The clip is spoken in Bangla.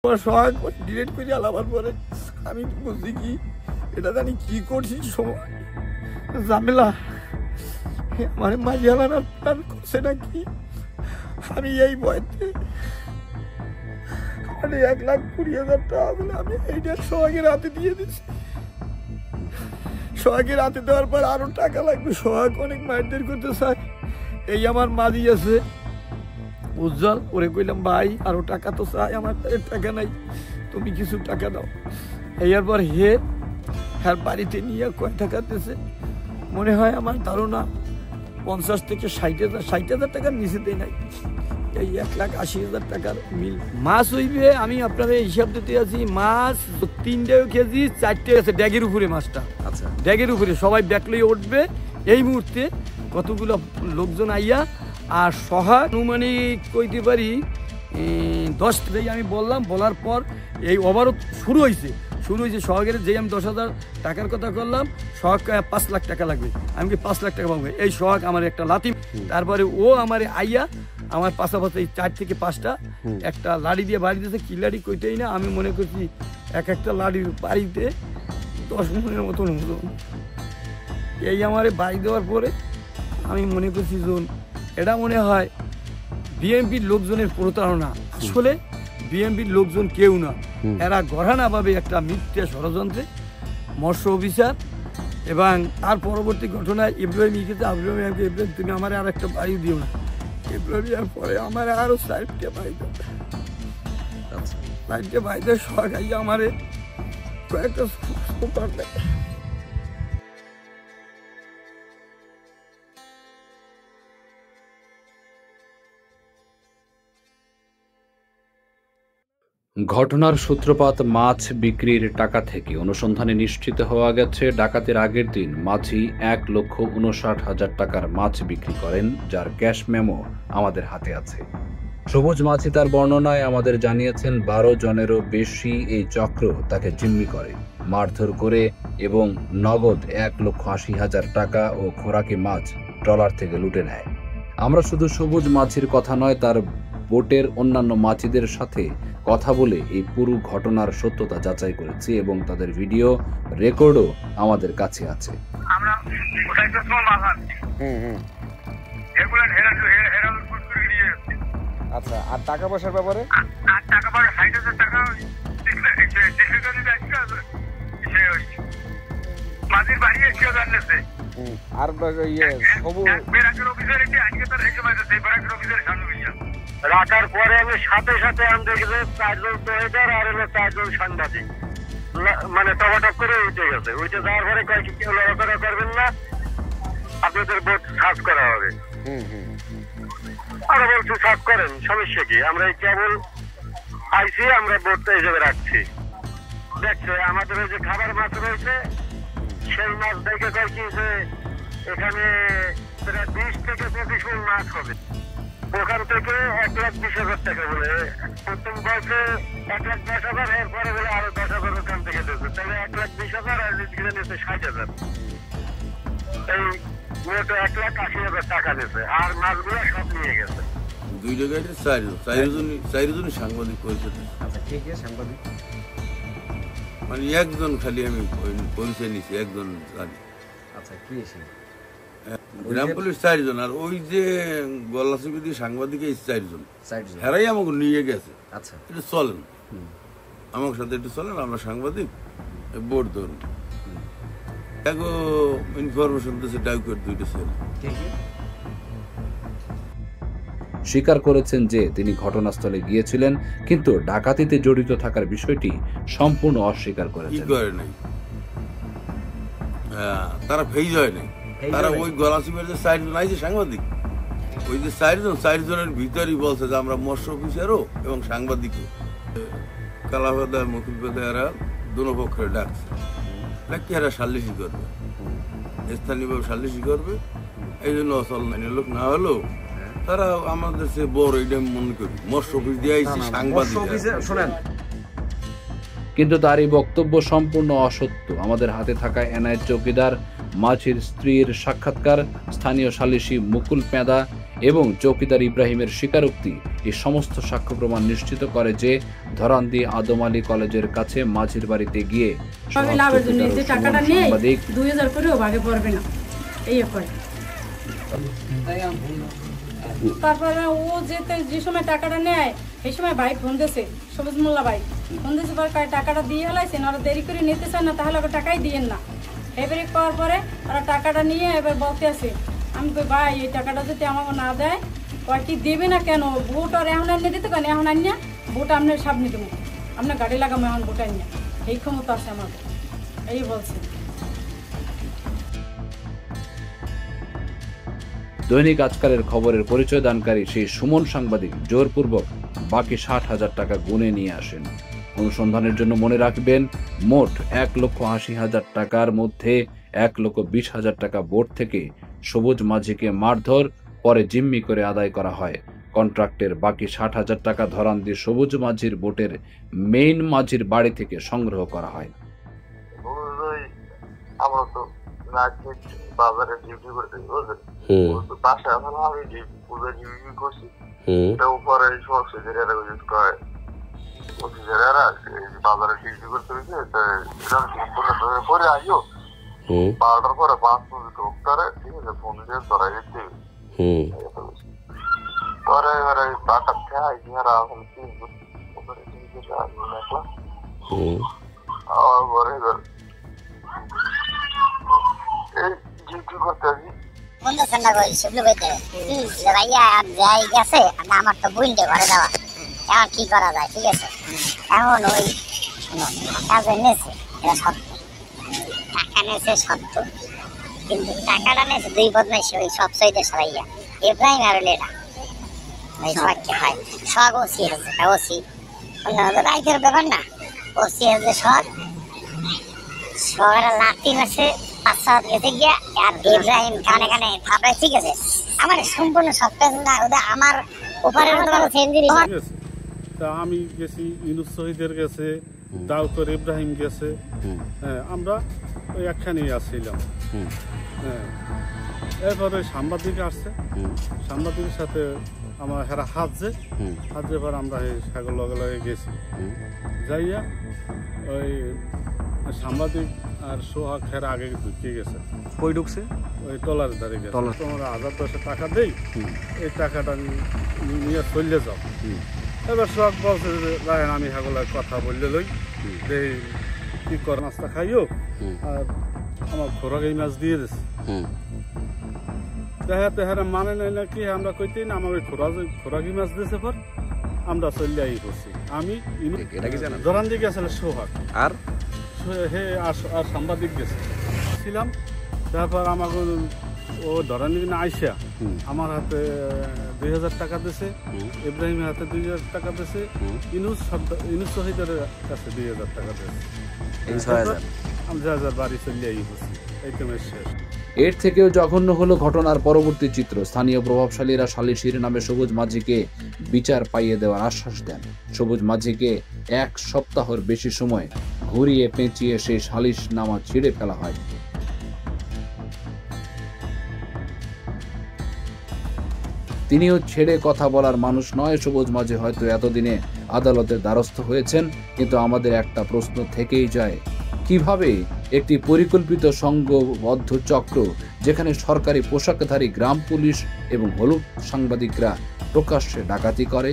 সোহাগ ডিলেট করে আলাবার পরে আমি বুঝছি কি এটা জানি কি করছি সময় ঝামেলা আমার মাঝিয়ালার প্ল্যান করছে নাকি। আমি এই বয়সে মানে 1,20,000 টাকা বলে আমি এইটা সোহাগের হাতে দিয়ে দিচ্ছি। সোহাগের হাতে দেওয়ার পর আরো টাকা লাগবে। সোহাগ অনেক মারধর করতে চায়। এই আমার মাঝি আছে উজ্জ্বল, ওরে কইলাম ভাই আরো টাকা তো চাই, আমার টাকা নাই, তুমি কিছু টাকা দাও। এরপর হ্যাঁ বাড়িতে নিয়ে কয় টাকা দিয়েছে মনে হয় আমার ধারণা 50 থেকে 60,000 টাকার নিচে দেয় নাই। এই 1,80,000 টাকার মিল মাছ হইবে। আমি আপনাদের হিসাব দিতে আছি, মাছ 3 কেজি 4টে আছে ড্যাগের উপরে মাছটা। আচ্ছা, ড্যাগের উপরে সবাই ব্যাকলেই উঠবে এই মুহূর্তে কতগুলো লোকজন আইয়া। আর সোহাগ আনুমানিক কইতে পারি 10 থেকে আমি বললাম, বলার পর এই ওভারও শুরু হয়েছে সোহাগের যে আমি 10,000 টাকার কথা করলাম, সোহাগ 5 লাখ টাকা লাগবে। আমি কি 5 লাখ টাকা পাবো? এই সোহাগ আমার একটা লাথি, তারপরে ও আমার আইয়া আমার পাশাপাশি 4 থেকে 5টা একটা লাড়ি দিয়ে বাড়ি দিয়েছে। কি লাড়ি কইতেই না, আমি মনে করছি একটা লাড়ির বাড়িতে 10 মনের মতন হতো। এই আমার বাড়ি দেওয়ার পরে আমি মনে করছি এটা মনে হয় বিএমপির লোকজনের প্রতারণা। আসলে বিএমপির লোকজন কেউ না, এরা গড়ানাভাবে একটা মিথ্যা ষড়যন্ত্রে মৎস্য অফিসার। এবং তার পরবর্তী ঘটনায় ইব্রাহিম তুমি আমার আর একটা বাড়ি দিও না। ইব্রাহিমের পরে আমার আরো 4টে বাড়ি দেবে, 4টে বাড়িতে সরকারি আমার কয়েকটা সুপার দেয়। ঘটনার সূত্রপাত মাছ বিক্রির টাকা থেকে। অনুসন্ধানে নিশ্চিত হওয়া গেছে ডাকাতির আগের দিন মাঝি 1,59,000 টাকার মাছ বিক্রি করেন, যার ক্যাশ মেমো আমাদের হাতে আছে। সবুজ মাঝি তার বর্ণনায় আমাদের জানিয়েছেন 12 জনেরও বেশি এই চক্র তাকে জিম্মি করে, মারধর করে এবং নগদ 1,80,000 টাকা ও খোরাকি মাছ ট্রলার থেকে লুটে নেয়। আমরা শুধু সবুজ মাছির কথা নয়, তার বোটের অন্যান্য মাছিদের সাথে কথা বলে এই পুরো ঘটনার সত্যতা যাচাই করেছি এবং তাদের ভিডিও রেকর্ডও আমাদের কাছে আছে। আচ্ছা, আর টাকা পয়সার ব্যাপারে আর রাখার পরে আমি সাথে সাথে আনতে গেছে 4জন সোহেদার আর হলো 4জন সাংবাদিক, মানে টপাটপ করে উঠে গেছে। উঠে যাওয়ার পরে কয়েকটি কেউ লড়াচড়া করবেন না, আপনাদের বোট সার্চ করা হবে। আমরা বলছি সার্চ করেন, সমস্যা কি, আমরা কেবল আইসি, আমরা বোটটা হিসেবে রাখছি। দেখছে আমাদের ওই যে খাবার মাছ রয়েছে, সেই মাছ দেখে কয়েছি যে এখানে প্রায় 20 থেকে 25 মণ মাছ হবে। ওখান থেকে 1,20,000 টাকা বলে প্রথম বয়সে 1,10,000, এরপরে বলে আরো 10,000 ওখান থেকে দিয়েছে, তাহলে 1,20,000 আর ঘিরে নিয়েছে 60,000। এই মোট 1,80,000 টাকা দিয়েছে, আর মাছগুলো সব নিয়ে গেছে। 2 জায়গায় 4জনই সাংবাদিক পরিচয়। আচ্ছা, কে কে সাংবাদিক? মানে একজন খালি আমি পরিচয় নিছি, একজন জানি। আচ্ছা, কি এসে গ্রাম পুলিশ 4জন, আর ওই যে গল্লাচিপি সাংবাদিক 4জন, হেরাই আমাকে নিয়ে গেছে। আচ্ছা, এটা চলেন আমার সাথে, একটু চলেন, আমরা সাংবাদিক বোর্ড ধরুন। ইনফরমেশন দিয়েছে ডাউকের 2টা ছেলে। স্বীকার করেছেন যে তিনি ঘটনাস্থলে গিয়েছিলেন, কিন্তু ডাকাতিতে জড়িত থাকার বিষয়টি সম্পূর্ণ অস্বীকার করেছেন। তারা ফেজ হয় নাই, তারা ওই গলাচিপের যে 4জন আইছে সাংবাদিক, ওই যে 4জনের ভিতরেই বলছে যে আমরা মৎস্য অফিসারও এবং সাংবাদিকও। কালাপাদা মুকুল পেদা এরা দুনো পক্ষে ডাকছে, নাকি এরা সালিশি করবে, স্থানীয়ভাবে সালিশি করবে। এই জন্য অচল নাই লোক না হলেও তারা আমাদের সে বড় এটা মনে করি মৎস্য অফিস দিয়ে আইছি সাংবাদিক। শোনেন, কিন্তু তার এই বক্তব্য সম্পূর্ণ অসত্য। আমাদের হাতে থাকা এনআইএ চৌকিদার মাঝির স্ত্রীর সাক্ষাৎকার, স্থানীয় সালিশি মুকুল পেঁদা এবং চৌকিদার ইব্রাহিমের স্বীকারোক্তি এই সমস্ত সাক্ষ্য প্রমাণ নিশ্চিত করে যে ধরান্দি আদম আলী কলেজের কাছে মাঝির বাড়িতে গিয়ে লাভের জন্য যে টাকাটা নিয়ে সাংবাদিক 2000 করেও ভাগে পড়বে না এই করে। তারপরে ও যে সময় টাকাটা নেয় এই সময় ভাই ফোন দিয়েছে, সবুজ মোল্লা ভাই ফোন দিয়েছে, টাকাটা দিয়ে এলাইছেন, ওরা দেরি করে নিতে চায় না, তাহলে ওরা টাকাই দিয়েন না। এবারে পাওয়ার পরে ওরা টাকাটা নিয়ে এবার বলতে আসে, আমি কই ভাই এই টাকাটা যদি আমাকে না দেয় কয় কি দেবে না কেন, ভোট আর এখন আনিয়ে দিতে কেন, এখন আনিয়া ভোট আপনার সামনে দেবো, আপনার গাড়ি লাগাবো এখন ভোট আনিয়া, এই ক্ষমতা আছে আমাদের, এই বলছে। দৈনিক আজকালের খবরের পরিচয় দানকারী সেই সুমন সাংবাদিক জোরপূর্বক বাকি 60,000 টাকা গুনে নিয়ে আসেন। অনুসন্ধানের জন্য মনে রাখবেন, মোট 1,80,000 টাকার মধ্যে 1,20,000 টাকা বোর্ড থেকে সবুজ মাঝিকে মারধর, পরে জিম্মি করে আদায় করা হয়। কন্ট্রাক্টের বাকি 60,000 টাকা ধরান্দি সবুজ মাঝির বোটের মেইন মাঝির বাড়ি থেকে সংগ্রহ করা হয়। আমরা তো বাজারে ডিউটি করতে বাসায় এখন আমি পূজা ডিউটি করছি, উপরে বাজারে ডিউটি করতে পরে আইও 12টার পরে 5 মিনিট উত্তরে, ঠিক আছে, ফোন দিয়ে ধরাই দিতে পরে এবারে টাকা খাই যারা এখন এই ডিউটি করতে আসি আমার তো বুঝতে ঘরে যাওয়া, এখন কি করা যায়, ঠিক আছে। এখন ওই কাজে নেছে, এটা সত্য, টাকা নেছে সত্য, কিন্তু টাকাটা নেছে 2 বদমাইশি, ওই সব সইতে সরাইয়া ইব্রাহিম আর লেলা ওই সাক্ষী হয়। শখ ওসি হচ্ছে, ওসি রাইতের ব্যাপার না, ওসি হচ্ছে শখ, শখের লাঠি মাসে 5-7 গেছে গিয়া, আর ইব্রাহিম কানে কানে থাপড়ায়, ঠিক আছে। আমার সম্পূর্ণ সব কাজ না, ওদের আমার উপরের মতো সেম জিনিস। তা আমি গেছি ইউনুস শহীদের গেছে, দাউদর ইব্রাহিম গেছে, হ্যাঁ, আমরা ওই একখানেই আসছিলাম। হ্যাঁ, এরপরে সাংবাদিক আসছে, সাংবাদিকের সাথে আমার হেরা হাত যে পর আমরা সাগর লগে লগে গেছি, যাইয়া ওই সাংবাদিক আর সোহাগ হেরা আগে ঢুকিয়ে গেছে। কই ঢুকছে? ওই টলার ধারে গেছে। তোমরা 1000-1000 টাকা দেই, এই টাকাটা নিয়ে চলে যাও। এবার সোহাগ বলছে যে রায়ন আমি হাগলার কথা বললে লই, যে কি কর নাস্তা খাইও, আর আমার খোরাকি মাছ দিয়ে দিছে। দেখাতে হারা মানে নাই নাকি, আমরা কইতেই না, আমার ওই খোরাকি মাছ দিয়েছে, পর আমরা চলে আই করছি। আমি ধরান দিকে আসলে সোহাগ আর হে আর সাংবাদিক গেছে ছিলাম। তারপর আমাকে ও ধরান দিকে আইসা আমার হাতে 2000 টাকা দিয়েছে, ইব্রাহিমের হাতে 2000 টাকা দিয়েছে, ইউনুস শহীদের কাছে 2000 টাকা দিয়েছে। আমি যা বাড়ি চলে আই করছি, এই তো শেষ। এর থেকেও জঘন্য হলো ঘটনার পরবর্তী চিত্র। স্থানীয় প্রভাবশালীরা সালিশির নামে সবুজ মাঝিকে বিচার পাইয়ে দেওয়ার আশ্বাস দেন। সবুজ মাঝিকে 1 সপ্তাহের বেশি সময় ঘুরিয়ে পেঁচিয়ে সেই সালিশ নামা ছিঁড়ে ফেলা হয়। তিনিও ছেড়ে কথা বলার মানুষ নয়। সবুজ মাঝি হয়তো এতদিনে আদালতের দ্বারস্থ হয়েছেন, কিন্তু আমাদের একটা প্রশ্ন থেকেই যায়, কিভাবে একটি পরিকল্পিত সংঘবদ্ধ চক্র, যেখানে সরকারি পোশাকধারী গ্রাম পুলিশ এবং হলুদ সাংবাদিকরা প্রকাশ্যে ডাকাতি করে,